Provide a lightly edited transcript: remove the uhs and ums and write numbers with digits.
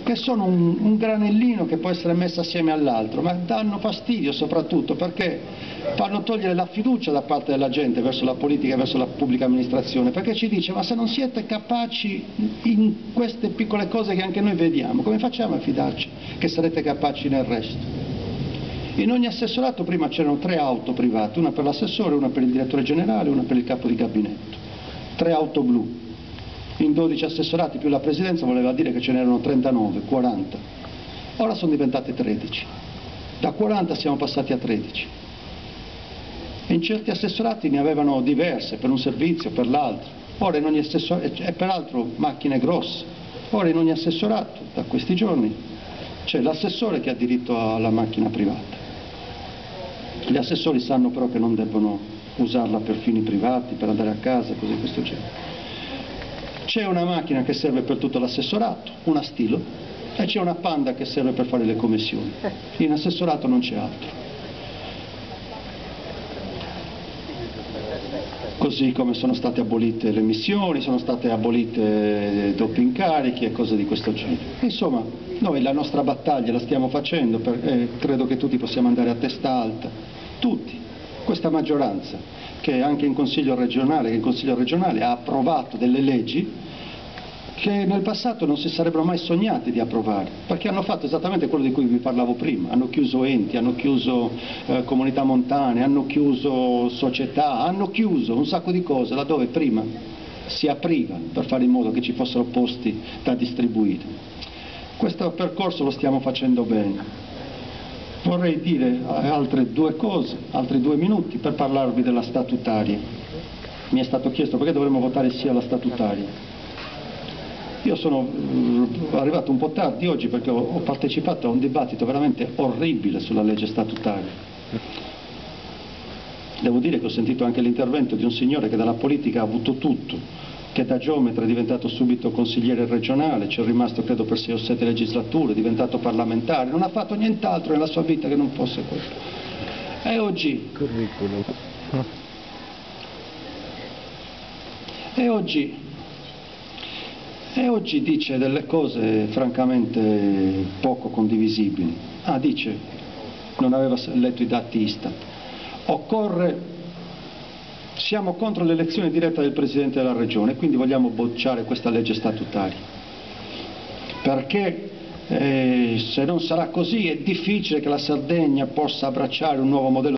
che sono un granellino che può essere messo assieme all'altro, ma danno fastidio soprattutto perché fanno togliere la fiducia da parte della gente verso la politica e verso la pubblica amministrazione, perché ci dice: ma se non siete capaci in queste piccole cose che anche noi vediamo, come facciamo a fidarci che sarete capaci nel resto? In ogni assessorato prima c'erano 3 auto private, una per l'assessore, una per il direttore generale, una per il capo di gabinetto, 3 auto blu. In 12 assessorati più la presidenza voleva dire che ce n'erano 39, 40. Ora sono diventate 13. Da 40 siamo passati a 13. E in certi assessorati ne avevano diverse, per un servizio, per l'altro. Ora in ogni assessorato, e peraltro macchine grosse. Ora in ogni assessorato, da questi giorni, c'è l'assessore che ha diritto alla macchina privata. Gli assessori sanno però che non debbono usarla per fini privati, per andare a casa, cose di questo genere. C'è una macchina che serve per tutto l'assessorato, una Stilo, e c'è una Panda che serve per fare le commissioni. In assessorato non c'è altro. Così come sono state abolite le missioni, sono state abolite doppi incarichi e cose di questo genere. Insomma, noi la nostra battaglia la stiamo facendo, credo che tutti possiamo andare a testa alta, tutti, questa maggioranza, che anche in Consiglio regionale ha approvato delle leggi che nel passato non si sarebbero mai sognati di approvare, perché hanno fatto esattamente quello di cui vi parlavo prima: hanno chiuso enti, hanno chiuso comunità montane, hanno chiuso società, hanno chiuso un sacco di cose laddove prima si apriva per fare in modo che ci fossero posti da distribuire. Questo percorso lo stiamo facendo bene. Vorrei dire altre 2 cose, altri 2 minuti per parlarvi della statutaria. Mi è stato chiesto perché dovremmo votare sì alla statutaria. Io sono arrivato un po' tardi oggi perché ho partecipato a un dibattito veramente orribile sulla legge statutaria. Devo dire che ho sentito anche l'intervento di un signore che dalla politica ha avuto tutto, che da geometra è diventato subito consigliere regionale, ci è rimasto credo per 6 o 7 legislature, è diventato parlamentare, non ha fatto nient'altro nella sua vita che non fosse quello. E oggi... Curriculum. E oggi dice delle cose francamente poco condivisibili. Dice, non aveva letto i dati Istat, siamo contro l'elezione diretta del Presidente della Regione, quindi vogliamo bocciare questa legge statutaria, perché se non sarà così è difficile che la Sardegna possa abbracciare un nuovo modello